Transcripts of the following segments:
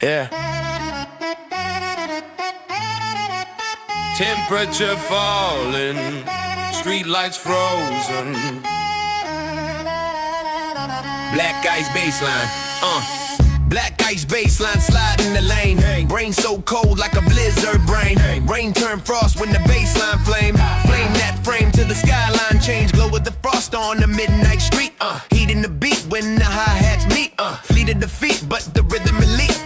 Yeah. Temperature falling, street lights frozen. Black ice baseline, black ice baseline, slide in the lane. Brain so cold like a blizzard brain. Rain turn frost when the baseline flame. Flame that frame till the skyline change. Glow with the frost on the midnight street. Heating the beat when the hi-hats meet. Fleet of the feet, but the rhythm elite.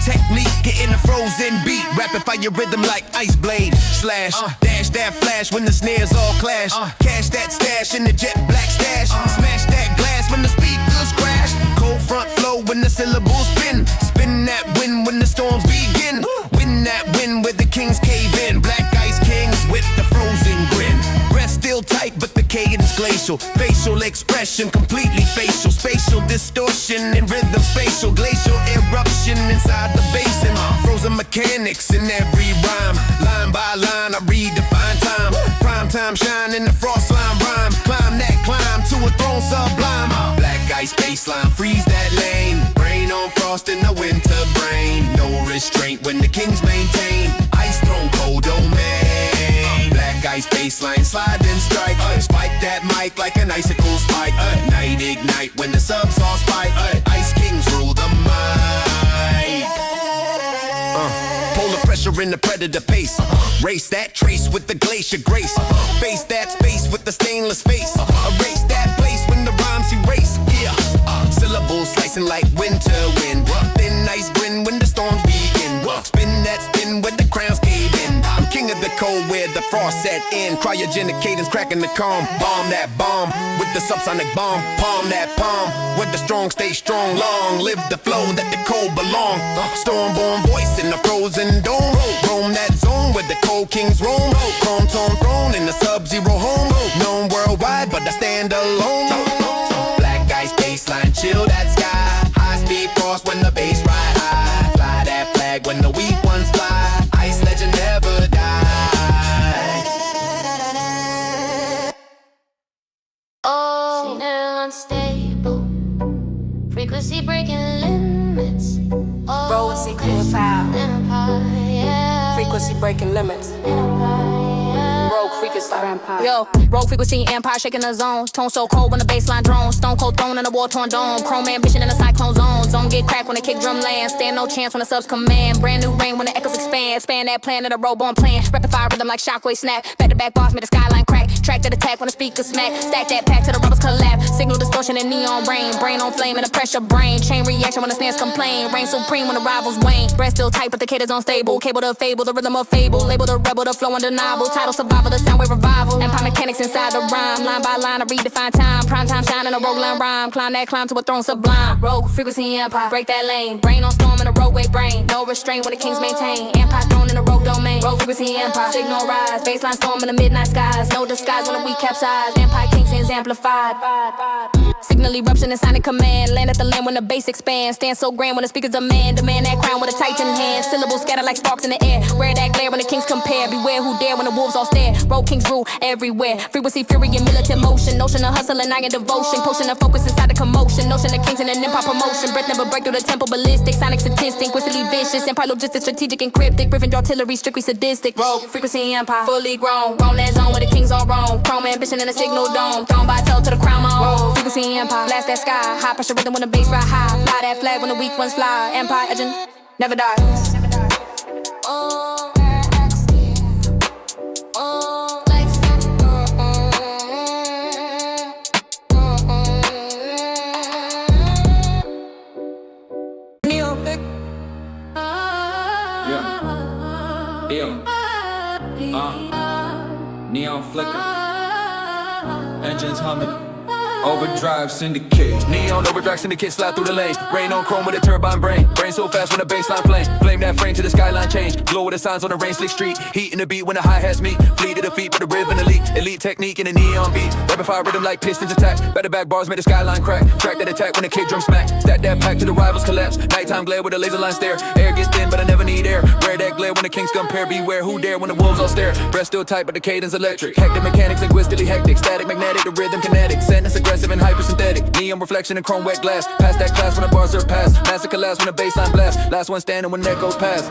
Technique, getting a frozen beat. Rapid fire rhythm like ice blade. Slash, dash that flash when the snares all clash. Cash that stash in the jet black stash. Smash that glass when the speakers crash. Cold front flow when the syllables spin. Spin that wind when the storms begin. Win that win where the kings cave in. Black ice kings with the frozen grin. Breath still tight but the cadence glacial. Facial expression completely facial. Spatial distortion and rhythm spatial. Glacial eruption inside the basin. Frozen mechanics in every rhyme. Line by line I redefine time. Prime time shine in the frost line rhyme. Climb that climb to a throne sublime. Black ice baseline, freeze that lane. Rain on frost in the winter brain. No restraint when the kings maintain. Ice throne cold domain. Black ice baseline, slide and strike. Spike that mic like an icicle spike. Night ignite when the subs all spike. Ice kings rule the mic. Polar pressure in the predator pace. Race that trace with the glacier grace. Face that space with the stainless face. Erase that place when the rhymes erase. Yeah. Syllables slicing like winter wind. Thin ice grin when the storms begin. Spin that spin when the crowns cave in. I'm king of the cold where the frost set in. Cryogenic cadence cracking the calm. Bomb that bomb with the subsonic bomb. Palm that palm with the strong stay strong. Long live the flow that the cold belong. Stormborn voice in the frozen dome. Roam that zone where the cold kings roam. Chrome tone throne in the sub-zero home. Known worldwide but I stand alone. Black ice baseline, chill that sky. High speed frost when the bass ride high. Fly that flag when the weak ones fly. Ice legend never die. Oh, signal unstable, frequency breaking limits. Oh, Road secret file. Empire, Frequency breaking limits. Rogue frequency empire. Yo, rogue frequency empire shaking the zone. Tone so cold when the baseline drone. Stone cold throne in a war torn dome. Chrome ambition in a cyclone zone. Zone get cracked when the kick drum lands. Stand no chance when the subs command. Brand new rain when the echoes expand. Span that plan of the robe on plan. Rapid fire rhythm like shockwave snap. Back to back boss made the skyline crack. Track that attack when the speaker smack. Stack that pack till the rubbers collapse. Signal distortion and neon rain. Brain on flame and the pressure brain. Chain reaction when the snares complain. Reign supreme when the rivals wane. Breath still tight but the cadence unstable. Cable to fable, the rhythm of fable. Label the rebel, the flow undeniable. Title survival, the sound wave revival. Empire mechanics inside the rhyme. Line by line, I redefine time. Prime time shine in a rogue line rhyme. Climb that climb to a throne sublime. Rogue frequency empire, break that lane. Brain on storm in a roadway brain. No restraint when the kings maintain. Empire throne in the rogue domain. Rogue frequency empire, signal rise. Baseline storm in the midnight skies. No disguise when the weak capsize. Empire kings amplified. Signal eruption and sonic command. Land at the land when the bass expands. Stand so grand when the speakers demand. Demand that crown with a titan hand. Syllables scatter like sparks in the air. Rare that glare when the kings compare. Beware who dare when the wolves all stare. Rogue kings rule everywhere. Frequency, fury, and militant motion. Notion of hustle and iron devotion. Potion of focus inside the commotion. Notion of kings and an empire promotion. Breath never break through the temple ballistic. Sonic statistic, wistfully vicious. Empire logistics, strategic and cryptic. Griffin artillery, strictly sadistic. Rogue frequency empire, fully grown. Grown that zone where the kings all wrong. Chrome ambition in a signal dome. Thrown by toe to the crown on. Rogue frequency empire, blast that sky. High pressure rhythm when the bass ride high. Fly that flag when the weak ones fly. Empire legend never dies. oh, Neon flicker, engines humming. Overdrive syndicate. Neon overdrive syndicate, slide through the lane. Rain on chrome with a turbine brain. Brain so fast when the baseline flame. Flame that frame to the skyline change. Glow with the signs on the rain slick street. Heat in the beat when the hi-hats meet. Flee to the feet with the rhythm elite. Elite technique in a neon beat. Rapid fire rhythm like pistons attack. Better back bars made the skyline crack. Track that attack when the kick drum smack. Stack that pack till the rivals collapse. Nighttime glare with a laser line stare. Air gets thin but I never need air. Rare that glare when the kings compare. Beware who dare when the wolves all stare. Breath still tight but the cadence electric. Hectic mechanics linguistically hectic. Static magnetic, the rhythm kinetic. Sentence aggressive. aggressive and hypersynthetic. Neon reflection and chrome wet glass. Past that class when the bars surpass. Massacre last when the baseline blast. Last one standing when that goes past.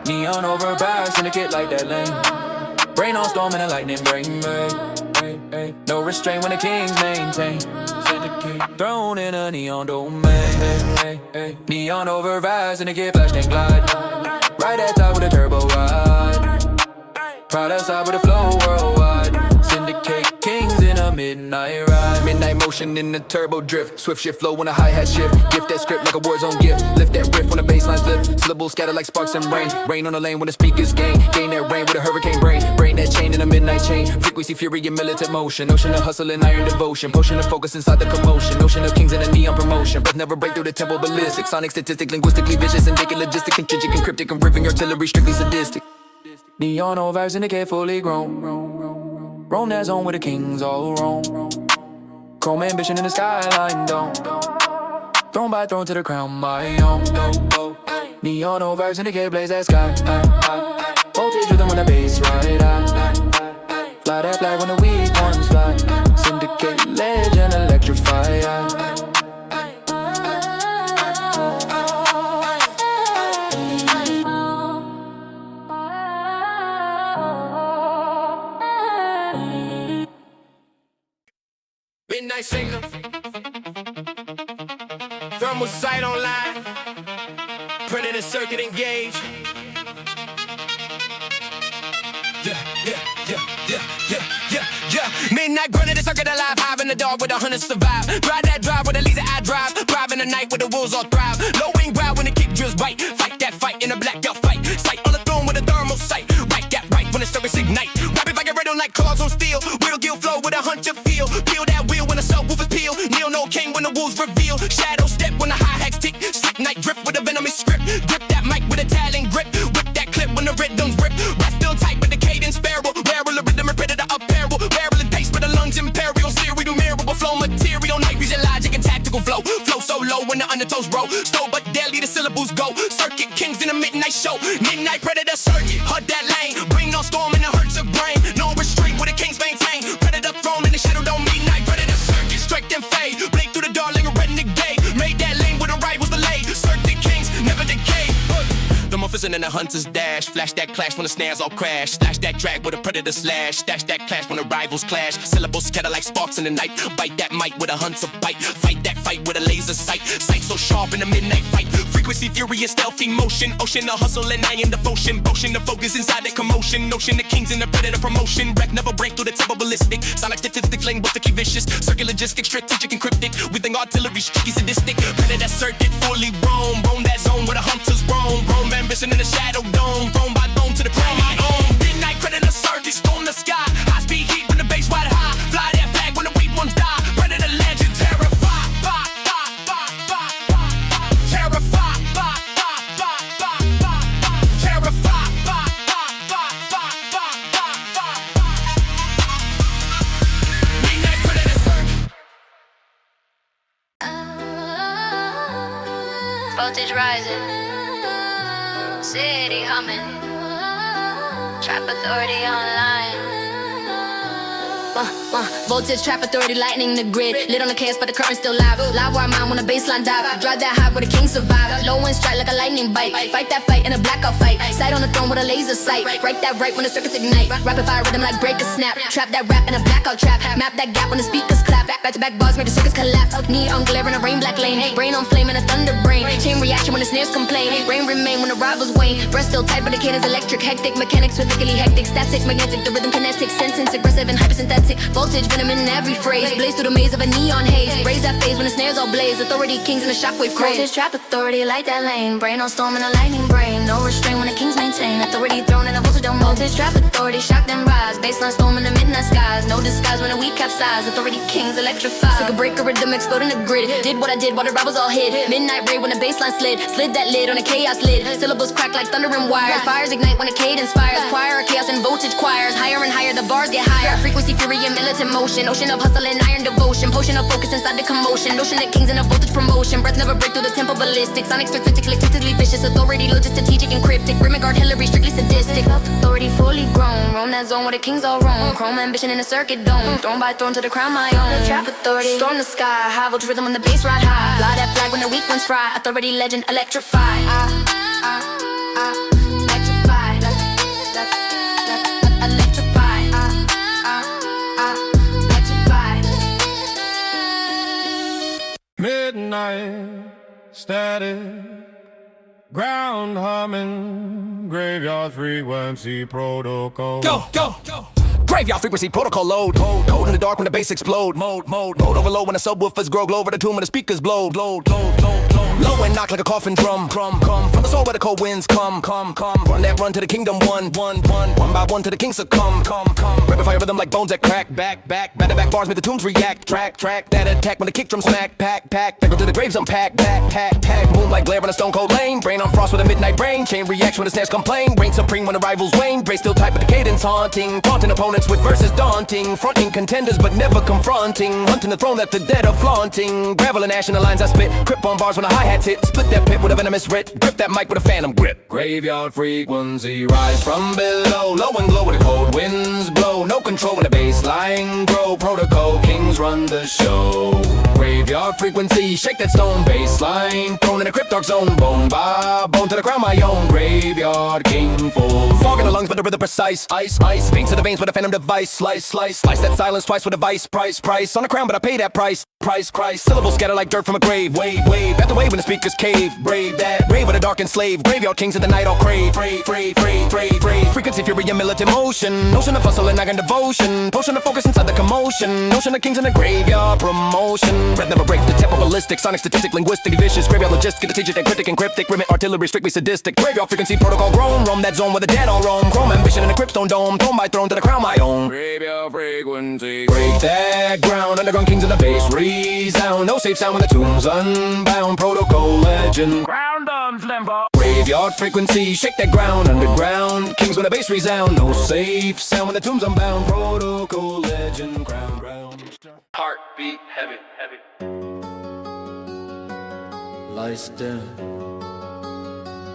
Neon over bass, syndicate like that lane. Brain on storm and a lightning brain. No restraint when the kings maintain. Syndicate thrown in a neon domain. Neon over bass, syndicate flash and glide. Right at top with a turbo ride. Proud outside with a flow worldwide. Syndicate kings in a midnight ride. Midnight motion in the turbo drift. Swift shift flow when a hi-hat shift. Gift that script like a Warzone gift. Lift that riff when the basslines lift. Syllables scatter like sparks and rain. Rain on the lane when the speakers gain. Gain that rain with a hurricane brain. Brain that chain in a midnight chain. Frequency, fury, and militant motion. Ocean of hustle and iron devotion. Potion of focus inside the commotion. Ocean of kings in a neon promotion. Breath never break through the tempo ballistic. Sonic, statistic, linguistically vicious. And naked logistic, contingent, encryptic, and ripping artillery, strictly sadistic. Neon vibes indicate fully grown. Roam that zone with the kings all wrong. Chrome ambition in the skyline dome. Throne by throne to the crown my own. Neon vibes indicate blaze that sky. Voltage rhythm when the bass ride high. Fly that flag when the weak ones fly. Syndicate legend electrify. Midnight singer, thermal sight online, printed a circuit engaged. Yeah. Midnight grunting the circuit alive, hive in the dog with 100 survive. Ride that drive with a laser I drive, drive in the night with the wolves all thrive. Low wing growl when the kick drills bite, fight that fight in a blackout fight. Sight on the throne with a thermal sight, right that right when the circuits ignite. Rapid like a red on like claws on steel, real gill flow with a hunter feel. Peel that wheel when the subwoofers peel, kneel no king when the wolves reveal. Shadow step when the hi-hats tick, slick night drift with a venomous script. Grip that mic with a talon grip, whip that clip when the rhythms rip. Rap still tight with the cadence barrel, barrel of rhythm and predator apparel. Barrel and pace with the lungs imperial, serial mirror, flow material. Night vision logic and tactical flow. Flow so low when the undertows roll. Slow but deadly the syllables go. Circuit kings in a midnight show. Midnight predator circuit, hut that lane. Bring no storm and the hurts of brain. No restraint with the kings maintain. Predator throne in the shadow don't midnight. Predator circuit, strike and fade. Blink through the darling and renegade. Made that lane with the rivals delayed. Circuit kings never decay. The Muffinson and the hunters dash. Flash that clash when the snares all crash. Slash that drag with a predator slash. Stash that clash when the rivals clash. Syllables scatter like sparks in the night. Bite that mic with a hunter bite. Fight that fight with a laser sight. Sight so sharp in the midnight fight. Frequency, fury, and stealthy motion. Ocean of hustle and iron devotion. Potion of focus inside the commotion. Notion the kings in the predator promotion. Wreck never break through the tempo ballistic. Sonic statistics, linguistically vicious. Circular logistic, strategic and cryptic. With an artillery, streaky sadistic. Predator circuit fully roam. Roam that zone where the hunters roam. Roam ambition in the shadow dome. Thrown by bone to the crown my own. Midnight predator circuit, storm the sky. High speed heat when the bass ride high. Fly that flag when the weak ones die. Predator legend, terrify. Terrify. Midnight predator circuit. Voltage rising, city humming, trap authority online. Voltage, trap authority, lightning the grid. Lit on the chaos, but the current still live. Live wire mind when the baseline dive. Drive that high where the king survive. Low and strike like a lightning bite. Fight that fight in a blackout fight. Sight on the throne with a laser sight. Right that right when the circuits ignite. Rapid fire rhythm like break a snap. Trap that rap in a blackout trap. Map that gap when the speakers clap. Back to back bars make the circuits collapse. Neon glare in a rain black lane. Brain on flame and a thunder brain. Chain reaction when the snares complain. Rain remain when the rivals wane. Breath still tight but the cadence electric. Hectic mechanics rhythmically hectic. Static magnetic, the rhythm kinetic. Sentence aggressive and hypersynthetic. Voltage venom in every phrase. Blaze through the maze of a neon haze. Raise that phase when the snares all blaze. Authority kings in the shockwave craze. Voltage, trap authority, light that lane. Brain on storm and a lightning brain. No restraint when the kings maintain. Authority thrown and the voltage don't move. Voltage, trap authority, shock them rise. Baseline storm in the midnight skies. No disguise when the weak capsize. Authority kings electrify. Took a break, a rhythm exploding the grid. Did what I did while the rivals all hid. Midnight raid when the baseline slid. Slid that lid on a chaos lid. Syllables crack like thunder and wires. Fires ignite when the cadence fires. Choir, chaos and voltage choirs. Higher and higher the bars get higher. Frequency, fury fury and militant motion. Ocean of hustle and iron devotion. Potion of focus inside the commotion. Notion that kings in a voltage promotion. Breath never break through the tempo ballistic. Sonic strategic, electrically vicious. Authority, low, just strategic and cryptic. Grim artillery, strictly sadistic. Authority fully grown. Roam that zone where the kings all roam. Chrome ambition in a circuit dome. Throne by throne to the crown my own. Trap authority. Storm the sky. High voltage rhythm when the bass ride high. Fly that flag when the weak ones fry. Authority, legend, electrify. Electrify. Electrify. Electrify. Midnight static, ground humming, graveyard frequency protocol. Go, go, go. Graveyard frequency protocol load. Cold in the dark when the bass explode. Mode overload when the subwoofers grow. Glow over the tomb when the speakers blow. Low and knock like a coffin drum. From the soul where the cold winds come. Run that run to the kingdom one by one to the kings succumb. Rapid fire rhythm like bones that crack. Back to back bars make the tombs react. Track that attack when the kick drum smack. Pack go to the graves unpack. Pack moonlight glare on a stone cold lane. Brain on frost with a midnight brain. Chain reaction when the snares complain. Reign supreme when the rivals wane. Brace still tight but the cadence haunting. Taunting opponents with verses daunting. Fronting contenders but never confronting. Hunting the throne that the dead are flaunting. Gravel and ash in the lines I spit. Crip on bars when the hi-hats hit. Split that pit with a venomous writ. Grip that mic with a phantom grip. Graveyard frequency rise from below. Low and glow when the cold winds blow. No control when the bass line grow. Protocol kings run the show. Graveyard frequency, shake that stone bass line. Thrown in a crypt dark zone. Bone by bone to the crown my own. Graveyard king full. Fog in the lungs but the rhythm precise. Ice. Veins to the veins with a phantom device. Slice that silence twice with a vice. Price on the crown but I pay that price. Syllables scatter like dirt from a grave. Wave at the wave when the speakers cave. Brave that brave with a dark enslaved. Graveyard kings of the night all crave. Free. Frequency, fury, and militant motion. Notion of hustle and nagging devotion. Potion of focus inside the commotion. Notion of kings in the graveyard promotion. Breath never break the tempo ballistic. Sonic statistic, linguistic, vicious. Graveyard logistic, strategic, and cryptic and cryptic. Rimit artillery, strictly sadistic. Graveyard frequency, protocol grown. Roam that zone where the dead all roam. Chrome ambition in the cryptstone dome. Throne by throne to the crown my own. Graveyard frequency. Break that ground, underground kings in the bass resound. No safe sound when the tomb's unbound. Protocol legend. Ground arms limbo. Graveyard frequency, shake that ground. Underground kings when the bass resound. No safe sound when the tomb's unbound. Protocol legend. Ground. Heartbeat heavy. Lights dim.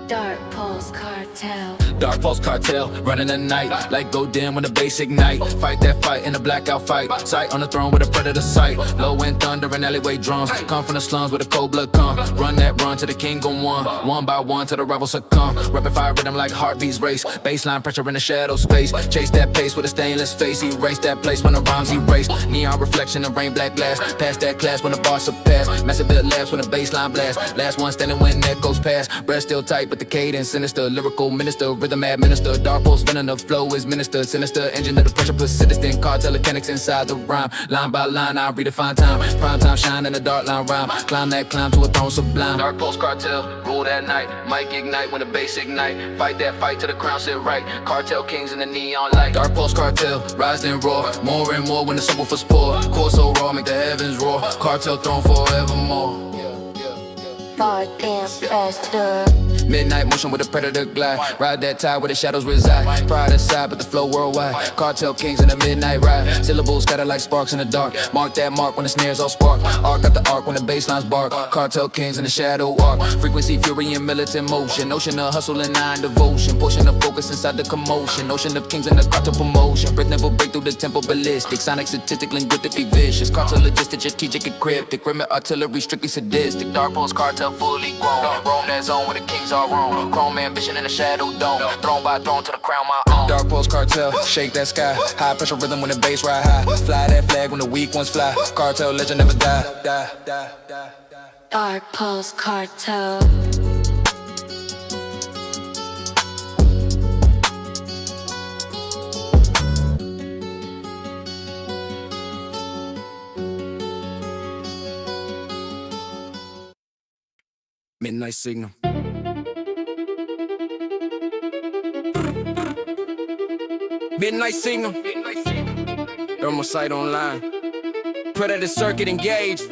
Dark Pulse Cartel. Dark Pulse Cartel, running the night. Like go dim when the bass ignite. Fight that fight in a blackout fight. Sight on the throne with a predator sight. Low wind thunder and alleyway drums. Come from the slums where the cold blood come. Run that run to the king on one by one till the rivals succumb. Rapid fire rhythm like heartbeats race. Baseline pressure in the shadow space. Chase that pace with a stainless face. Erase that place when the rhymes erase. Neon reflection and rain black glass. Past that class when the bars surpass. Massive bit laughs when the baseline blast. Last one standing when that goes past. Breath still tight but the cadence sinister. Lyrical minister, rhythm administer. Dark pulse venom, the flow is minister. Sinister engine of the pressure persistent. Cartel mechanics inside the rhyme. Line by line I redefine time. Prime time shine in the dark line rhyme. Climb that climb to a throne sublime. Dark pulse cartel, rule that night. Mic ignite when the bass ignite. Fight that fight till the crown sit right. Cartel kings in the neon light. Dark pulse cartel, rise and roar. More and more when the subwoofers pour. Core so raw, make the heavens roar. Cartel throne forevermore. Dark ancestor. Midnight motion with a predator glide. Ride that tide where the shadows reside. Pride aside, but the flow worldwide. Cartel kings in the midnight ride. Syllables scatter like sparks in the dark. Mark that mark when the snares all spark. Arc got the arc when the basslines bark. Cartel kings in the shadow arc. Frequency, fury, and militant motion. Notion of hustle and iron devotion. Portion of focus inside the commotion. Notion of kings in the cartel promotion. Breath never break through the tempo ballistic. Sonic, statistic, linguistically vicious. Cartel logistic, strategic, and cryptic. Rimit artillery, strictly sadistic. Dark pulse cartel fully grown. Roam that zone where the kings are roam. Chrome ambition in the shadow dome. Throne by throne to the crown my own. Dark pulse cartel, shake that sky. High pressure rhythm when the bass ride high. Fly that flag when the weak ones fly. Cartel legend never die. Dark Pulse Cartel. Midnight signal. Midnight signal. Thermal sight online. Predator circuit engaged.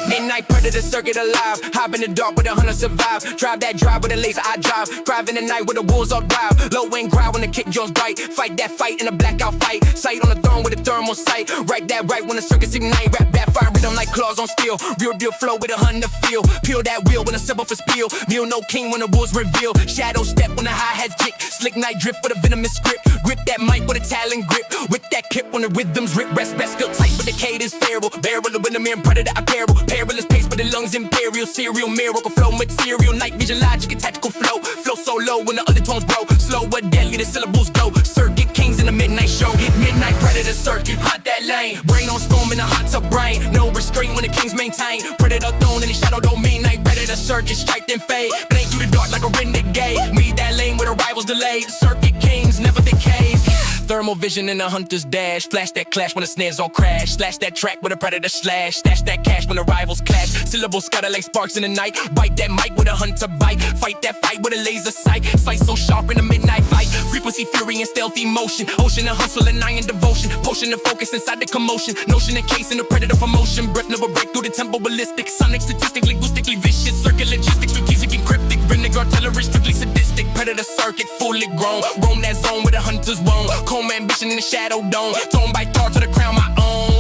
Midnight predator circuit alive. Hop in the dark with a hunter survive. Drive that drive with a laser I drive. Drive in the night with the wolves all drive. Low end growl when the kick jaws bite. Fight that fight in a blackout fight. Sight on the throne with a thermal sight. Right that right when the circuits ignite. Rap that fire rhythm like claws on steel. Real deal flow with a hunter feel. Peel that wheel when a subwoofer's peel. Neil no king when the wolves reveal. Shadow step when the hi-hats kick. Slick night drift with a venomous script. Grip that mic with a talon grip. With that kip when the rhythms rip. Rest feel tight but the cadence feral. Barrel of the man predator apparel. Perilous pace but the lungs imperial. Serial miracle flow material. Night vision logic and tactical flow. Flow so low when the undertones grow. Slow but deadly the syllables go. Circuit kings in the midnight show. Hit midnight predator circuit. Hunt that lane. Brain on storm in the hot tub brain. No restraint when the kings maintain. Predator throne in the shadow domain. Night predator circuit. Strike then fade. Blink through the dark like a renegade. Meet that lane with a rival's delayed. Circuit kings never decays. Thermal vision in a hunter's dash. Flash that clash when the snares all crash. Slash that track with a predator slash. Stash that cash when the rivals clash. Syllables scatter like sparks in the night. Bite that mic with a hunter bite. Fight that fight with a laser sight. Sight so sharp in a midnight fight. Frequency, fury, and stealthy motion. Ocean of hustle and iron devotion. Potion of focus inside the commotion. Notion of case in the predator promotion. Breath never break through the tempo ballistic. Sonic, statistic, linguistically vicious. Circuit logistics, strategic and cryptic. Renegade artillery, strictly sadistic. Predator circuit, fully grown. Roam that zone with a hunter's wone. Comb ambition in the shadow dome. Thrown by thought to the crown my own.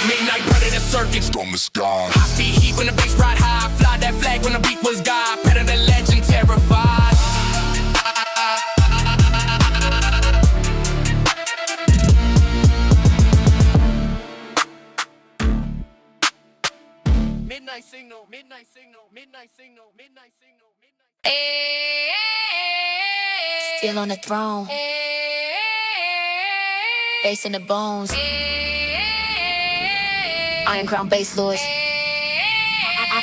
Midnight predator circuit. From the sky. High speed heat when the bass ride high. Fly that flag when the beat was God. Predator legend terrified. Midnight signal, midnight signal, midnight signal, midnight signal, midnight. Still on the throne. Bass in the bones. Iron crown bass lords.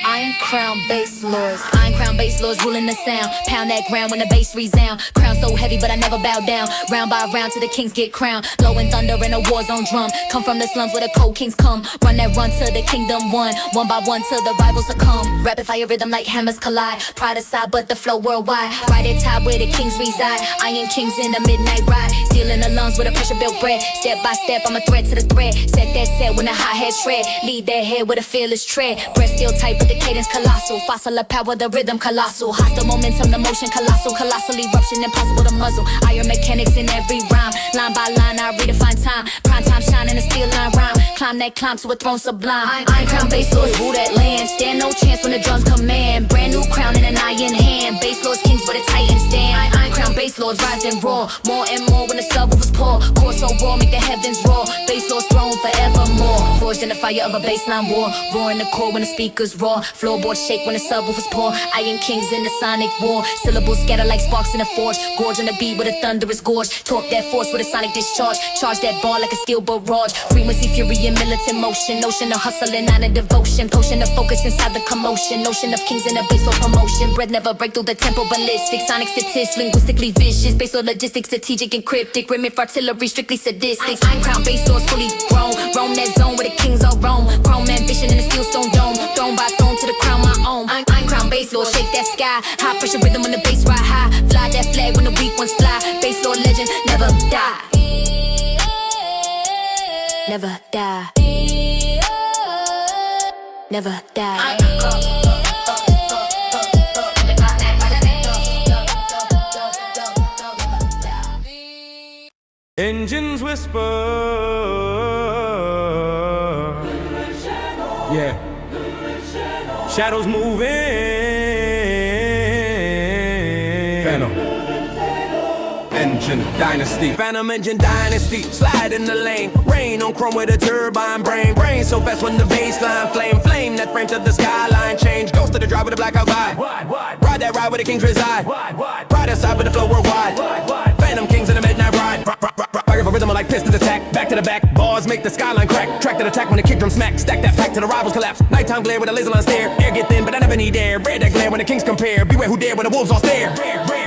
Iron crown bass lords. Iron crown bass lords ruling the sound. Pound that ground when the bass resound. Crown so heavy but I never bow down. Round by round till the kings get crowned. Low in thunder and a war zone drum. Come from the slums where the cold kings come. Run that run till the kingdom won. One by one till the rivals succumb. Rapid fire rhythm like hammers collide. Pride aside but the flow worldwide. Right at top where the kings reside. Iron kings in the midnight ride. Stealing the lungs with a pressure built bread. Step by step I'm a threat to the thread. Set that set when the hi-hat shred. Lead that head with a fearless tread. Breath still tight but the cadence colossal. Fossil of power, the rhythm colossal. Hostile momentum, the motion colossal. Colossal eruption, impossible to muzzle. Iron mechanics in every rhyme. Line by line, I redefine time. Prime time shining a steel line rhyme. Climb that climb to a throne sublime. Iron crown bass lords rule that land. Stand no chance when the drums command. Brand new crown in an iron hand. Bass lords kings where the titans stand. Iron crown bass lords rise and roar. More and more when the subwoofers pour. Core so raw, make the heavens roar. Bass lords throne forevermore. Forged in the fire of a baseline war. Roar in the core when the speakers roar. Floorboard shake when the subwoofers pour. Iron kings in the sonic war. Syllables scatter like sparks in a forge. Gorge on the beat with a thunderous gorge. Torque that force with a sonic discharge. Charge that ball like a steel barrage. Frequency, fury, and militant motion. Notion of hustle and honor devotion. Potion of focus inside the commotion. Notion of kings in a bass or promotion. Breath never break through the tempo ballistic. Sonic statistics, linguistically vicious. Bass or logistics, strategic and cryptic. Remit artillery, strictly sadistic. Iron crown bass lords fully grown. Roam that zone where the kings are roam. Chrome ambition in the steel stone dome. Throne by throne to the crown my own. Iron crown bass lord, shake that sky. High pressure rhythm when the bass ride high. Fly that flag when the weak ones fly. Bass lord legend, never die. Never die. Never die. Engines whisper. Yeah. Shadows moving. Phantom Engine Dynasty. Phantom Engine Dynasty. Slide in the lane. Rain on chrome with a turbine brain. Brain so fast when the baseline flame. Flame that frame to the skyline change. Ghost to the drive with a blackout vibe. Ride that ride where the kings reside. Ride aside with the flow worldwide. Phantom kings in the midnight ride. Fire for rhythm like pistons attack. Back to the back. Bars make the skyline crack. Track to the attack when the kick drum smack. Stack that pack till the rivals collapse. Nighttime glare with a laser line stare. Air get thin but I never need air. Red that glare when the kings compare. Beware who dare when the wolves all stare.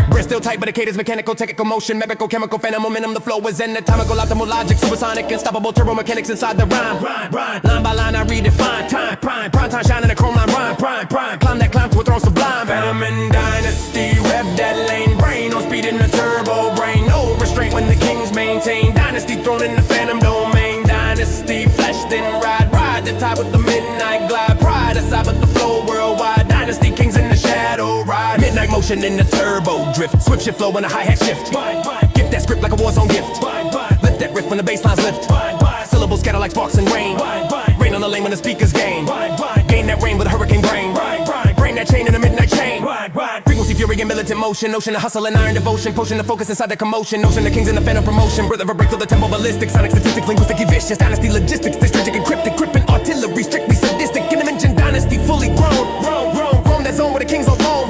Breath still tight but the cadence mechanical. Technical motion. Medical chemical phantom momentum. The flow is anatomical. Optimal logic. Supersonic. Unstoppable turbo mechanics inside the rhyme. Line by line I redefine. Time. Prime time shining a chrome line. Prime. Climb that climb to a throne sublime. Phantom and Dynasty. Rev that lane. Brain on speed in the turbo brain. No restraint when the kings maintain. Dynasty thrown in the phantom domain. Dynasty flash motion in the turbo drift. Swift shift flow when the hi-hat shift. Gift that script like a war zone gift. Lift that riff when the bass lines lift. Syllables scatter like sparks and rain. Rain on the lane when the speakers gain. Gain that rain with a hurricane brain. Brain that chain in a midnight chain. Frequency, fury, and militant motion. Notion of hustle and iron devotion. Potion to focus inside the commotion. Notion the kings in the phantom promotion. Breath of a break through the tempo ballistic. Sonic statistics, linguistic, vicious. Dynasty logistics, district encrypted. Crippin' artillery, strictly sadistic. Intervention dynasty, fully grown. Roam that zone where the kings on roam.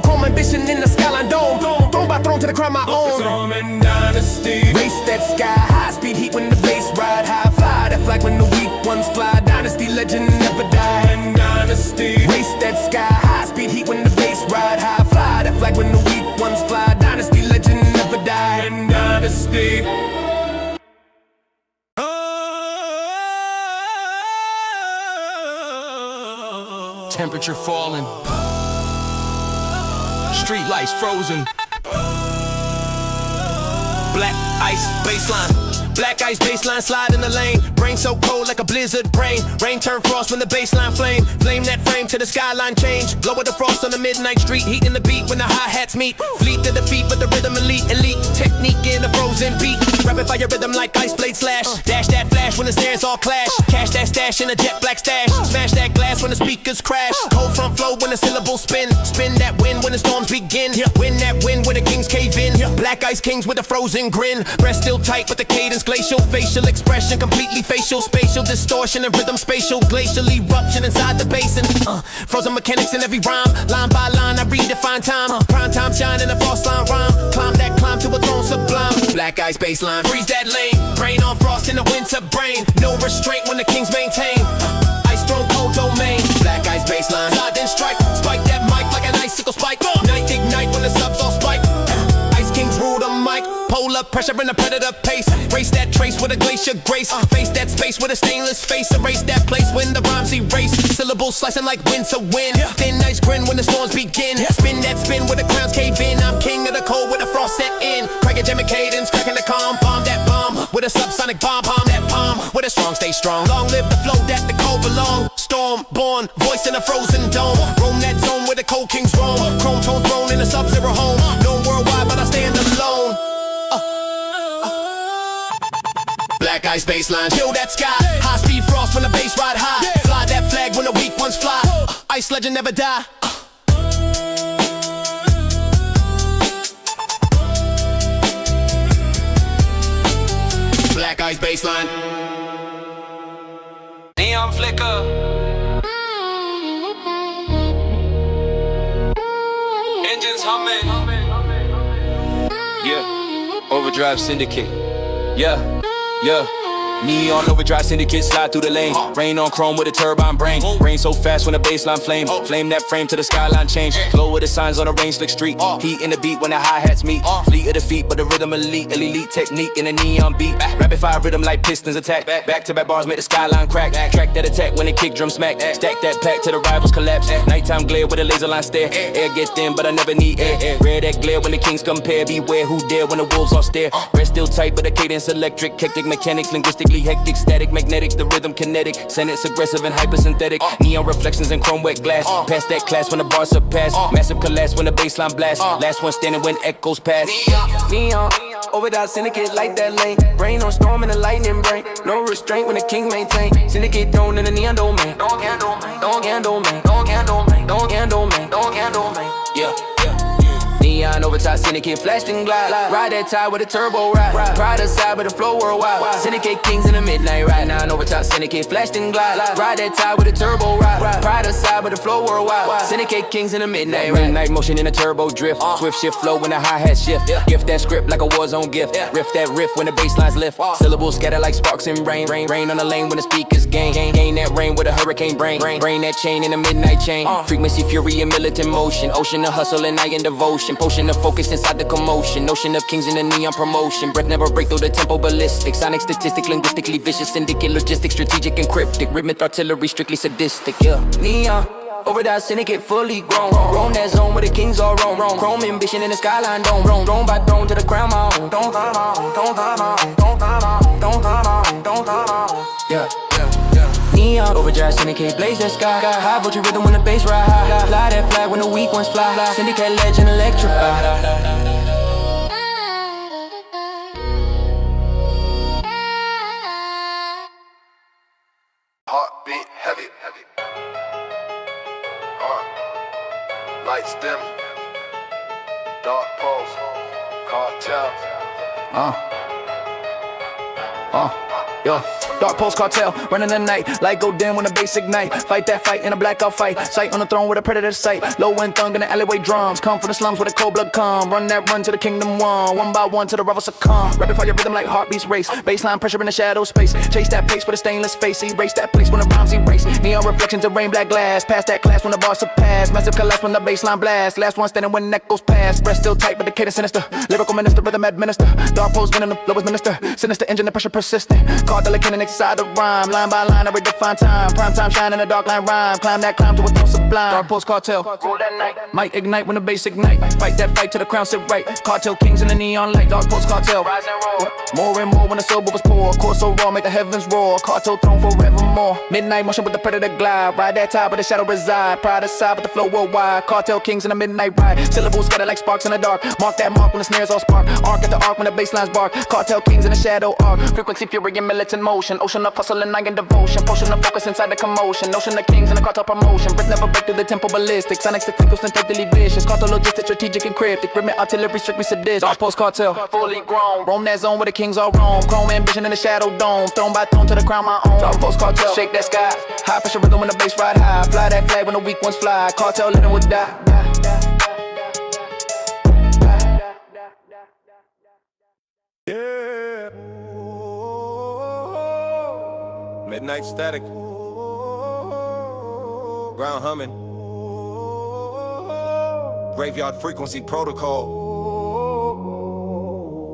Chrome ambition in the skyline dome. Throne by throne to the crown my own. Roman dynasty. Race that sky, high speed heat when the bass ride high. Fly that flag when the weak ones fly. Dynasty legend never die. Roman dynasty. Race that sky, high speed heat when the bass ride high. Fly that flag when the weak ones fly. Dynasty legend never die. Roman dynasty. Temperature falling. Street lights frozen. Black ice baseline. Black ice baseline, slide in the lane. Brain so cold like a blizzard brain. Rain turn frost when the baseline flame. Flame that frame to the skyline change. Lower the frost on the midnight street. Heat in the beat when the hi-hats meet. Fleet to the feet but the rhythm elite. Elite technique in the frozen beat. Rapid fire rhythm like ice blade slash. Dash that flash when the stairs all clash. Cash that stash in a jet black stash. Smash that glass when the speakers crash. Cold front flow when the syllables spin. Spin that wind when the storms begin. Win that wind where the kings cave in. Black ice kings with a frozen grin. Breath still tight but the cadence glacial. Facial expression completely facial. Spatial distortion and rhythm spatial. Glacial eruption inside the basin. Frozen mechanics in every rhyme. Line by line I redefine time. Prime time shine in a false line rhyme. Climb that climb to a throne sublime. Black ice baseline. Freeze that lane. Brain on frost in the winter brain. No restraint when the kings maintain. Ice throne cold domain. Black ice baseline. Slide then strike. Spike that mic like an icicle spike. Night ignite when the subs all spike. Ice kings rule the mic. Polar pressure and a predator pace. Race that trace with a glacier grace. Face that space with a stainless face. Erase that place when the rhymes erase. Syllables slicing like wind to wind. Thin ice grin when the storms begin. Spin that spin where the crowns cave in. I'm king of the cold with the frost set in. Cryogenic cadence, cracking the calm. Bomb that bomb with a subsonic bomb. Palm that palm with a strong stay strong. Long live the flow that the cold belong. Storm born, voice in a frozen dome. Roam that zone where the cold kings roam. Chrome tone throne in a sub-zero home. Known worldwide but I stand alone. Black ice baseline, chill that sky. High speed frost when the bass ride high. Fly that flag when the weak ones fly. Ice legend never die. Black ice baseline. Neon flicker. Engines humming. Yeah. Overdrive syndicate. Yeah. Neon overdrive syndicate, slide through the lane. Rain on chrome with a turbine brain. Rain so fast when the baseline flame. Flame that frame to the skyline change. Glow with the signs on the rain slick street. Heat in the beat when the hi-hats meet. Fleet of the feet but the rhythm elite. Elite technique in a neon beat. Rapid fire rhythm like pistons attack. Back to back bars make the skyline crack. Track that attack when the kick drum smack. Stack that pack till the rivals collapse. Nighttime glare with a laser line stare. Air get thin but I never need air. Rare that glare when the kings compare. Beware who dare when the wolves all stare. Breath still tight but the cadence electric. Hectic mechanics, linguistically hectic. Static magnetic, the rhythm kinetic. Sentence aggressive and hypersynthetic. Neon reflections in chrome wet glass. Past that class when the bars surpass. Massive collapse when the baseline blast. Last one standing when echoes pass. Neon, overdrive syndicate like that lane. Brain on storm in the lightning brain. No restraint when the king maintain. Syndicate thrown in the neon domain. Don't handle me, don't handle me, don't handle me, don't handle me, don't handle me. Yeah. Neon overtime syndicate flashed and glide. Ride that tide with a turbo ride. Pride aside with the flow worldwide. Syndicate kings in the midnight ride. Now overtime syndicate flashed and glide. Ride that tide with a turbo ride. Pride aside with the flow worldwide. Syndicate kings in the midnight ride. Midnight motion in a turbo drift. Swift shift flow when the hi-hat shift. Gift that script like a war zone gift. Riff that riff when the bass lines lift. Syllables scatter like sparks in rain. Rain on the lane when the speakers gain. Gain that rain with a hurricane brain. Brain that chain in the midnight chain. Frequency, fury, and militant motion. Ocean of hustle and iron devotion. Potion of focus inside the commotion. Notion of kings in the neon promotion. Breath never break through the tempo ballistic. Sonic statistic, linguistically vicious. Syndicate, logistics, strategic, and cryptic. Rhythmic artillery, strictly sadistic. Yeah. Neon. Overdrive syndicate fully grown. Roam that zone where the kings all roam. Chrome ambition in the skyline dome. Throne by throne to the crown my own. Yeah. Neon overdrive syndicate blaze that sky. High voltage rhythm when the bass ride high. Fly that flag flag when the weak ones fly. Syndicate legend electrified. Heartbeat heavy, heavy. Lights dim. Dark pose. Cartel. Yo, dark post cartel, running the night, light go dim when the bass ignite. Fight that fight in a blackout fight, sight on the throne with a predator sight. Low end thug in the alleyway drums, come from the slums where the cold blood come. Run that run to the kingdom one by one till the rebels succumb. Rapid fire rhythm like heartbeats race, baseline pressure in the shadow space. Chase that pace with a stainless face, erase that place when the rhymes erase. Neon reflections of rain black glass, past that class when the bars surpass. Massive collapse when the baseline blast, last one standing when that goes past. Breath still tight but the cadence sinister, lyrical minister, rhythm administer. Dark post winning the lowest minister, sinister engine, the pressure persistent. Caught the cannon inside the rhyme, line by line I redefine time. Prime time shine in a dark line rhyme, climb that climb to a throne sublime. Dark post cartel, roll that night, might ignite when the bass ignite. Fight that fight till the crown sit right. Cartel kings in the neon light, dark post cartel, rise and roll. More and more when the soul was poor, core so raw, make the heavens roar. Cartel throne forevermore. Midnight motion with the predator glide, ride that tide but the shadow reside. Pride aside but the flow worldwide. Cartel kings in the midnight ride, syllables scattered like sparks in the dark. Mark that mark when the snares all spark. Arc at the arc when the bass lines bark. Cartel kings in the shadow arc. Frequency, fury, and militant motion. Ocean of hustle and night and devotion. Potion of focus inside the commotion. Notion of kings in the cartel promotion. Breath never break through the tempo ballistic. Sonic statistical synthetically vicious. Cartel logistic, strategic and cryptic. Rhythmic artillery, strictly sadistic. Dark post cartel, fully grown. Roam that zone where the kings all roam. Chrome ambition in the shadow dome. Throne by throne to the crown my own. Dark post cartel, shake that sky. High pressure rhythm when the bass ride high. Fly that flag when the weak ones fly. Cartel living would die. Yeah. Midnight static. Ground humming. Graveyard frequency protocol.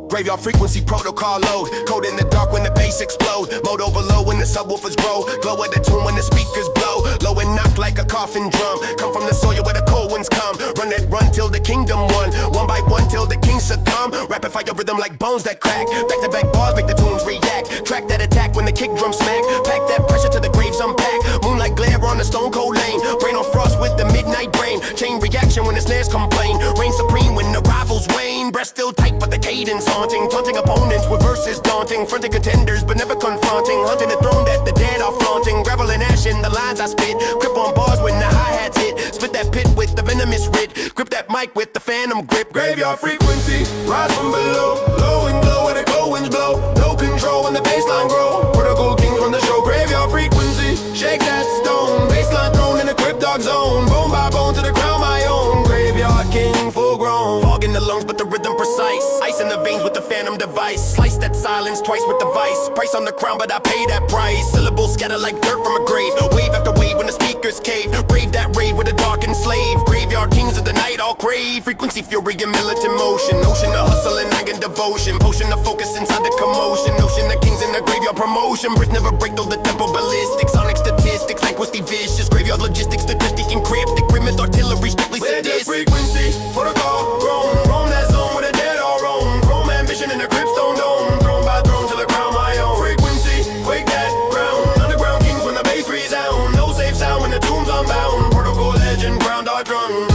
Graveyard frequency protocol load. Code in the dark when the bass explode. Mode overload when the subwoofers grow. Glow at the tune when the speakers blow. Low and knock like a coffin drum. Come from the soil where the cold winds come. Run that run till the kingdom won. One by one till the king succumb. Rapid fire rhythm like bones that crack. Back to back bars make the tunes react. Track that attack when the kick drum smack. Pack that pressure till the graves unpack. Moonlight glare on the stone cold lane. Brain on frost with the midnight brain. Chain reaction when the snares complain. Reign supreme when the rivals wane. Breath still tight but the cadence haunting. Taunting opponents with verses daunting. Fronting contenders but never confronting. Hunting the throne that the dead are flaunting. Gravel and ash in the lines I spit. Grip on bars when the hi-hats hit. Spit that pit with the venomous writ. Grip that mic with the phantom grip. Graveyard frequency, rise from below. Low and glow where the cold winds blow. No control when the baseline grow. Protocol kings from the show. Graveyard frequency, shake that stone. Baseline thrown in the crypt dog zone. Bone by bone to the crown my own. Graveyard king full grown. Fog in the lungs but the rhythm precise. Ice in the veins with the phantom device. Slice that silence twice with the vice. Price on the crown but I pay that price. Syllables scatter like dirt from a grave. Wave after wave when the speakers cave. Brave that rave with a dark enslaved. Graveyard kings of the night all crave. Frequency, fury, and militant motion. Notion of hustle and night and devotion. Potion of focus inside the commotion. Notion of kings in the graveyard promotion. Breath never break though the tempo ballistic. Sonic statistics, linguistic vicious. Graveyard logistics, statistic and cryptic. Grimmed artillery, strictly sadistic. Frequency, protocol, grown. Roam that zone where the dead are roam. Chrome ambition in the gripstone dome. Throne by throne till the crown my own. Frequency, quake that ground. Underground kings when the bass resound. No safe sound when the tomb's unbound. Protocol legend, ground dark drum.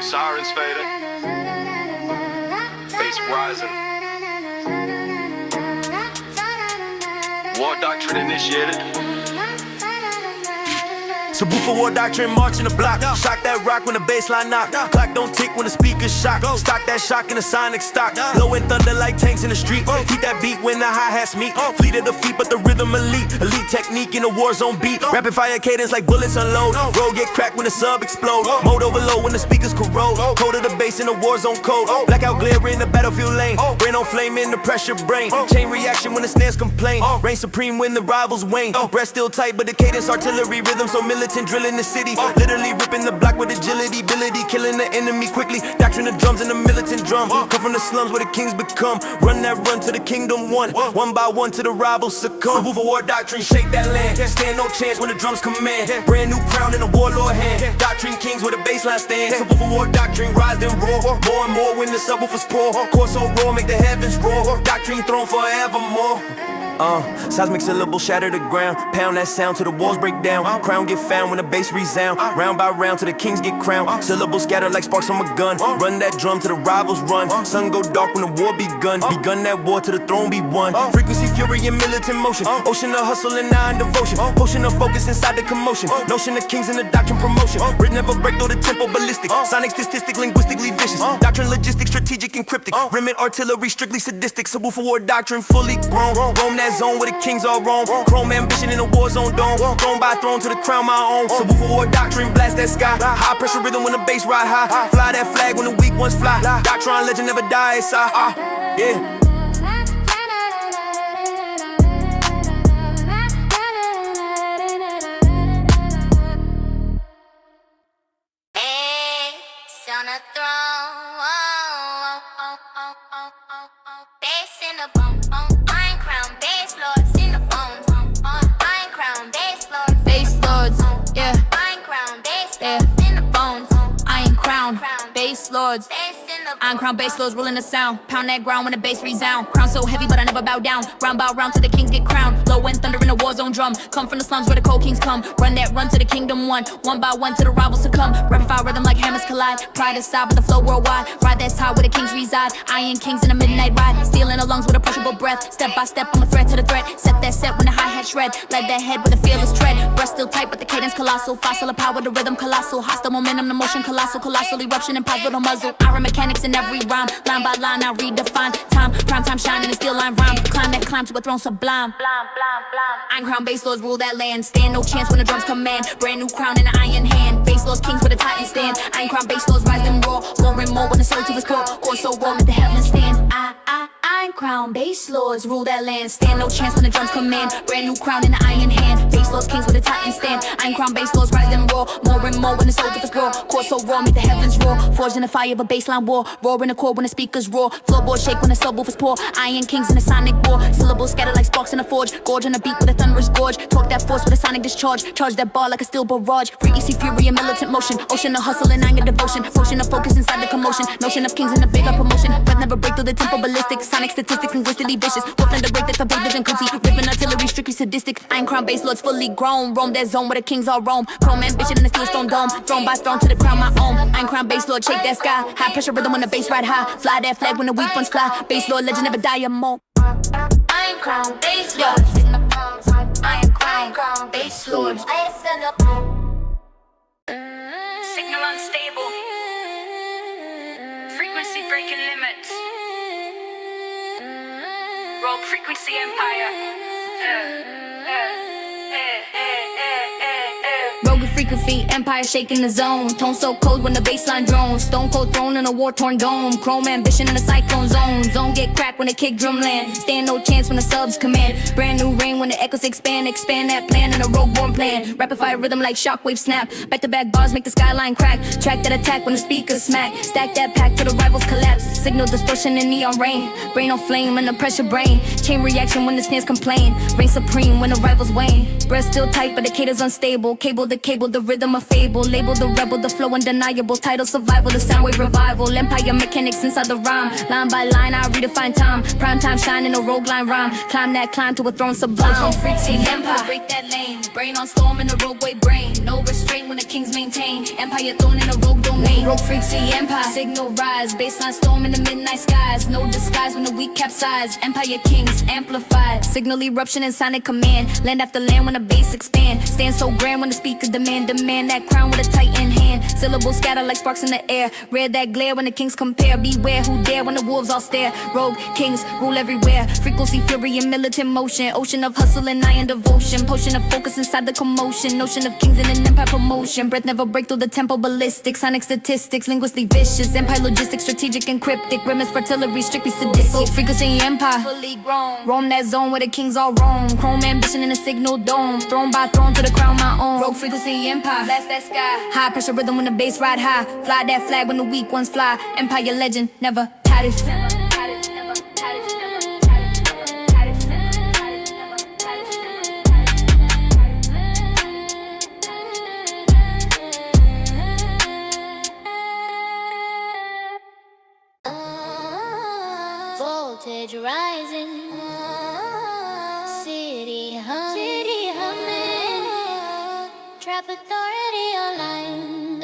Sirens fading, bass rising. War doctrine initiated. Subwoofer war doctrine, march in the block. Shock that rock when the bassline knock. Clock don't tick when the speakers shock. Stock that shock in the sonic stock. Low and thunder like tanks in the street. Heat that beat when the hi-hats meet. Fleet of the feet, but the rhythm elite. Elite technique in a war zone beat. Rapid fire cadence like bullets unload. Roll get cracked when the sub explode. Mode overload when the speakers corrode. Code of the bass in the war zone code. Blackout glare in the battlefield lane. Brain on flame in the pressure brain. Chain reaction when the snares complain. Reign supreme when the rivals wane. Breath still tight, but the cadence artillery rhythm so militant drilling the city. Literally ripping the block with agility, ability, killing the enemy quickly. Doctrine doctrine of drums and the militant drum. Come from the slums where the kings become. Run that run to the kingdom one. One by one to the rivals succumb. Move a war doctrine, shake that land. Stand no chance when the drums command. Brand new crown in a warlord hand. Doctrine kings where the baseline stands. Subwoofer war doctrine, rise then roar. More and more when the subwoofers pour. Course so roar, make the heavens roar. Doctrine throne forevermore. Seismic syllables shatter the ground. Pound that sound till the walls break down. Crown get found when the bass resound. Round by round till the kings get crowned. Syllables scatter like sparks from a gun. Run that drum till the rivals run. Sun go dark when the war begun. Begun that war till the throne be won. Frequency, fury, and militant motion. Ocean of hustle and iron devotion. Potion of focus inside the commotion. Notion of kings and the doctrine promotion. Written never break though the tempo ballistic. Sonic, statistic, linguistically vicious. Doctrine, logistic, strategic, and cryptic. Remit, artillery, strictly sadistic. Subwoofer war doctrine, fully grown. Roam that zone where the kings all roam. Chrome ambition in a war zone dome. Throne by throne to the crown my own. Subwoofer war doctrine, blast that sky. High pressure rhythm when the bass ride high. Fly that flag when the weak ones fly. Doctrine legend never dies. Yeah. On a throne, bass in the bone, iron crown, bass lords in the bones, iron crown, bass lords, yeah, iron crown, bass yeah, lords in the bones, iron crown, bass lords. bass in the Iron crown bass lords ruling the sound. Pound that ground when the bass resound. Crown so heavy but I never bow down. Round by round till the kings get crowned. Low wind thunder in a war zone drum. Come from the slums where the cold kings come. Run that run to the kingdom one. One by one to the rivals succumb. Rapid fire rhythm like hammers collide. Pride aside with the flow worldwide. Ride that tide where the kings reside. Iron kings in a midnight ride. Stealing the lungs with a pressurable breath. Step by step I'm a threat to the threat. Set that set when the hi-hat shred. Let that head with a fearless tread. Breast still tight but the cadence colossal. Fossil of power the rhythm colossal. Hostile momentum the motion colossal. Colossal eruption and pause with a muzzle. Iron mechanics in every rhyme. Line by line I redefine time. Prime time shining in steel line rhyme. Climb that climb to a throne sublime. Iron crown bass lords rule that land. Stand no chance when the drums command. Brand new crown in an iron hand. Bass lords kings with a titan stand. Iron crown bass lords rise and roar. More and more when the soul to his core. Core so raw let the heavens stand. Iron crown bass lords rule that land. Stand no chance when the drums command. Brand new crown in an iron hand. Bass lords kings with a titan stand. Iron crown bass lords rise and roar. More and more when the soul to his core. Core so raw make the heavens roar. Forged in the fire of a baseline war. Roar in the core when the speakers roar. Floorboard shake when the subwoofers pour. Iron kings in a sonic war. Syllables scatter like sparks in a forge. Gorge on a beat with a thunderous gorge. Torque that force with a sonic discharge. Charge that bar like a steel barrage. Frequency, fury, and militant motion. Ocean of hustle and iron devotion. Potion of focus inside the commotion. Notion of kings in a bigger promotion. Breath never break through the tempo ballistic. Sonic statistics linguistically vicious. Wolf and the break that forbade vision could see. Ripping artillery strictly sadistic. Iron crown bass lords fully grown. Roam that zone where the kings all roam. Chrome ambition in the steel stone dome. Throne by throne to the crown my own. Iron crown bass lord shake that sky. High pressure rhythm when the bass ride high. Fly that flag when the weak ones fly. Bass lord legend never die more. iron crown, bass lords in the bones, iron crown, bass lords, bass in the Signal unstable. Frequency breaking limits. Rogue frequency empire. Rogue frequency empire shaking the zone. Tone so cold when the baseline drones. Stone cold throne in a war torn dome. Chrome ambition in a cyclone zone. Zone get cracked when the kick drum land. Stand no chance when the subs command. Brand new rain when the echoes expand. Expand that plan in a rogue born plan. Rapid fire rhythm like shockwave snap. Back to back bars make the skyline crack. Track that attack when the speakers smack. Stack that pack till the rivals collapse. Signal distortion in neon rain. Brain on flame and the pressure brain. Chain reaction when the snares complain. Reign supreme when the rivals wane. Breath still tight but the cadence unstable. Cable, the rhythm a fable. Label the rebel, the flow undeniable. Title survival, the sound wave revival. Empire mechanics inside the rhyme. Line by line I redefine time. Prime time shine in a rogue line rhyme. Climb that climb to a throne sublime. From frequency empire, break that lane. Brain on storm in a rogue way brain. No restraint when the kings maintain. Empire thrown in a rogue domain. Rogue frequency empire, signal rise. Baseline storm in the midnight skies. No disguise when the weak capsize. Empire kings amplified. Signal eruption and sonic command. Land after land when the bass expand. Stand so grand when the speaker demand that crown with a titan hand. Syllables scatter like sparks in the air. Rare that glare when the kings compare. Beware who dare when the wolves all stare. Rogue kings rule everywhere. Frequency, fury, and militant motion. Ocean of hustle and iron devotion. Potion of focus inside the commotion. Notion of kings in an empire promotion. Breath never break through the tempo ballistic. Sonic statistics, linguistically vicious. Empire logistics, strategic and cryptic. Remnants for artillery, strictly sadistic. Frequency empire, fully grown. Roam that zone where the kings all roam. Chrome ambition in a signal dome. Throne by throne to the crown my own. Rogue frequency empire, blast that sky. High pressure rhythm when the bass ride high. Fly that flag when the weak ones fly. Empire legend, never tired. Voltage rising, city humming, trap authority online,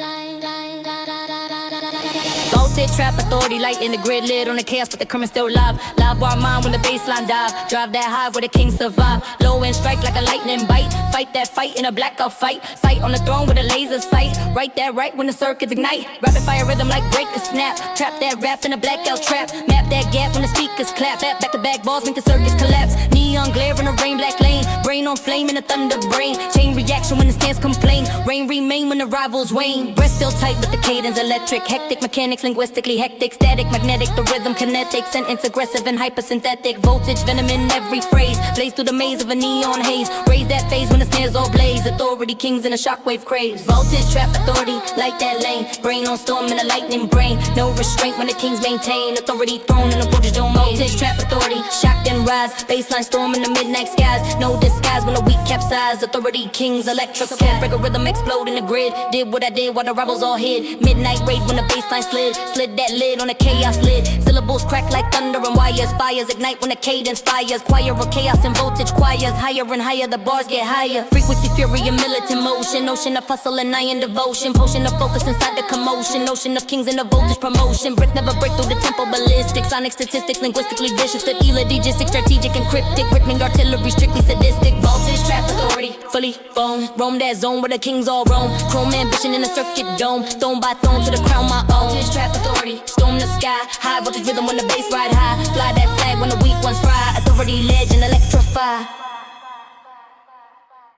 Voltage, trap authority, light in the grid, lid on the chaos, but the current still live. Live bar mind when the baseline dive. Drive that high where the kings survive. Low end strike like a lightning bite. Fight that fight in a blackout fight. Sight on the throne with a laser sight. Right that right when the circuits ignite. Rapid fire rhythm like break a snap. Trap that rap in a blackout trap. Map that gap when the speakers clap. Back to back balls make the circuits collapse. Neon glare in a rain black lane. Brain on flame in a thunder brain. Chain reaction when the stands complain. Rain remain when the rivals wane. Breath still tight but the cadence electric. Hectic mechanics linguistically hectic. Static magnetic the rhythm kinetic. Sentence aggressive and hypersynthetic. Voltage venom in every phrase. Blaze through the maze of a neon haze. Raise that phase when the snares all blaze. Authority kings in a shockwave craze. Voltage trap authority like that lane. Brain on storm in a lightning brain. No restraint when the kings maintain. Authority thrown in the voltage domain. Voltage trap authority shock then rise. Baseline storm in the midnight skies. No disguise when the weak capsize. Authority kings electrified. Break a rhythm explode in the grid. Did what I did while the rivals all hid. Midnight raid when the baseline slid. Slid that lid on the chaos lid. Syllables crack like thunder and wires. Fires ignite when the cadence fires. Choir of chaos and voltage choirs. Higher and higher the bars get higher. Frequency fury and militant motion. Ocean of hustle and iron devotion. Potion of focus inside the commotion. Notion of kings in the voltage promotion. Brick never break through the tempo ballistic. Sonic statistics linguistically vicious. The logistic strategic and cryptic. Rhythmic artillery strictly sadistic. Voltage trap authority fully bone. Roam that zone where the kings all roam. Chrome ambition in a circuit dome. Throne by throne to the crown my own. Voltage trap authority storm the sky. High voltage rhythm when the bass ride high. Fly that flag when the weak ones fry. Authority legend electrify.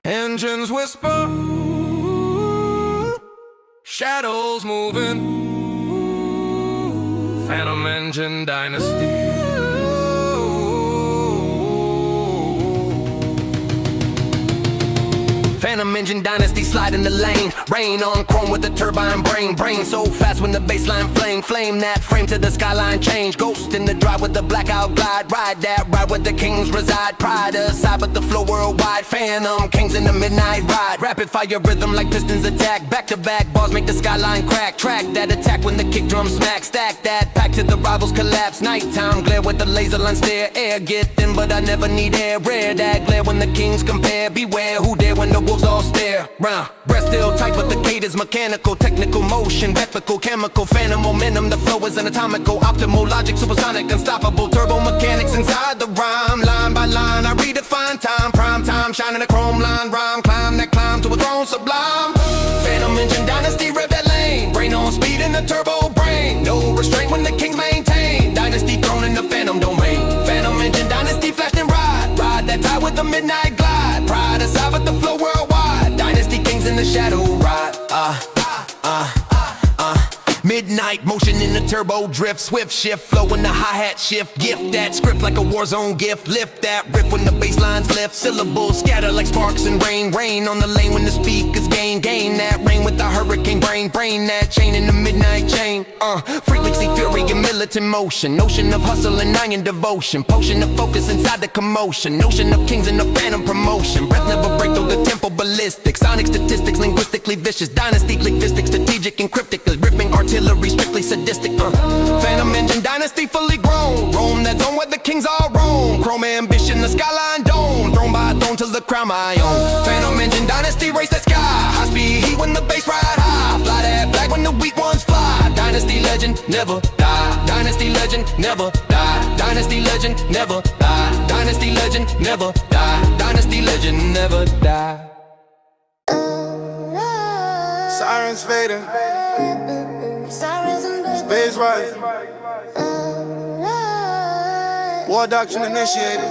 Engines whisper, shadows moving. Phantom engine dynasty. Phantom engine dynasty slide in the lane. Rain on chrome with the turbine brain. Brain so fast when the baseline flame. Flame that frame to the skyline change. Ghost in the drive with the blackout glide. Ride that ride where the kings reside. Pride aside but the flow worldwide. Phantom kings in the midnight ride. Rapid fire rhythm like pistons attack. Back to back bars make the skyline crack. Track that attack when the kick drum smack. Stack that pack to the rivals collapse. Nighttime glare with the laser line stare. Air get thin but I never need air. Rare that glare when the kings compare. Beware who dare when the wolves all stare round. Breath still tight but the gate is mechanical. Technical motion, vehicle, chemical. Phantom momentum, the flow is anatomical. Optimal logic, supersonic, unstoppable. Turbo mechanics inside the rhyme. Line by line, I redefine time. Prime time, shining a chrome line. Rhyme, climb that climb to a throne sublime. Phantom engine dynasty, rev that lane. Brain on speed in the turbo brain. No restraint when the kings maintain. Dynasty thrown in the phantom domain. Phantom engine dynasty, flash and ride. Ride that tide with the midnight glide. Pride aside but the flow worldwide. Dynasty kings in the shadow ride. Midnight motion in the turbo drift. Swift shift, flow in the hi-hat shift. Gift that script like a war zone gift. Lift that riff when the bass lines lift. Syllables scatter like sparks and rain. Rain on the lane when the speakers gain. Gain that rain with the hurricane brain. Brain that chain in the midnight chain. Frequency, fury, and militant motion. Notion of hustle and iron devotion. Potion of focus inside the commotion. Notion of kings in the phantom promotion. Breath never break through the tempo ballistic. Sonic statistics, linguistically vicious. Dynasty, linguistic, strategic, and cryptic. Ripping artillery, strictly sadistic. Phantom engine dynasty fully grown. Roam that zone where the kings all roam. Chrome ambition, the skyline dome. Thrown by a throne till the crown my own. Phantom engine dynasty race that sky. High speed heat when the bass ride high. Fly that flag when the weak ones fly. Dynasty legend never die. Dynasty legend never die. Dynasty legend never die. Dynasty legend never die. Dynasty legend never die. Sirens fading, space rising, war doctrine initiated.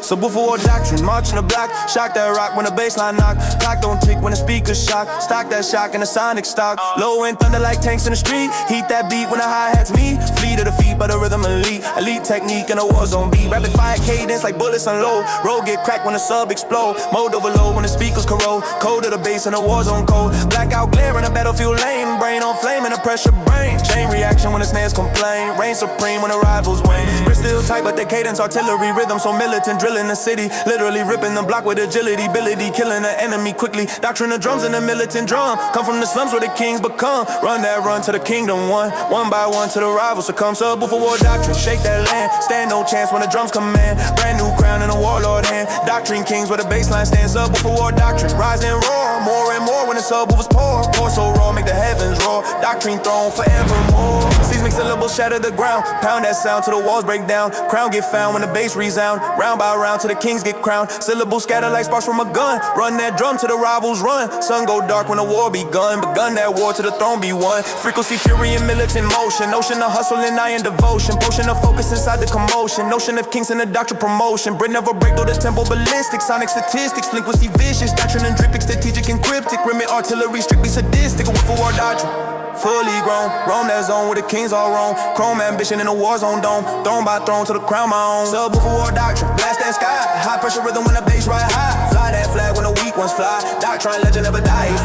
Subwoofer war doctrine, marching the block. Shock that rock when the bassline knock. Clock don't tick when the speakers shock. Stock that shock in the sonic stock. Low end thunder like tanks in the street. Heat that beat when the hi-hats meet. Flee to the feet by the rhythm elite. Elite technique in a war zone beat. Rapid fire cadence like bullets unload. Road get cracked when the sub explode. Mode overload when the speakers corrode. Code to the bass in a war zone code. Blackout glare in a battlefield lane. Brain on flame in a pressure brain. Chain reaction when the snares complain. Reign supreme when the rivals wane. Wrist still tight but the cadence artillery rhythm so militant. Drilling the city. Literally ripping the block with agility. Ability killing the enemy quickly. Doctrine of drums in the militant drum. Come from the slums where the kings become. Run that run to the kingdom one. One by one to the rivals succumb. Subwoofer war doctrine. Shake that land. Stand no chance when the drums command. Brand new crown in a warlord hand. Doctrine kings where the baseline stands. Subwoofer war doctrine. Rise and roar. More and more when the subwoofers pour. Pour so raw make the heavens roar. Doctrine throne forevermore. Seismic syllables shatter the ground. Pound that sound till the walls break down. Crown get found when the bass resound. Round by round till the kings get crowned. Syllables scatter like sparks from a gun. Run that drum till the rivals run. Sun go dark when the war begun. Begun that war till the throne be won. Frequency, fury, and militant motion. Notion of hustle and iron devotion. Potion of focus inside the commotion. Notion of kings and the doctrine promotion. Brit never break through the tempo ballistic. Sonic statistics, frequency vicious. Doctrine and dripping, strategic and cryptic. Remit artillery, strictly sadistic. A whiff of war doctrine. Fully grown, roam that zone where the kings all roam. Chrome ambition in a war zone dome. Throne by throne to the crown my own. Subwoofer war doctrine, blast that sky. High pressure rhythm when the bass ride high. Fly that flag when the weak ones fly. Doctrine legend never die.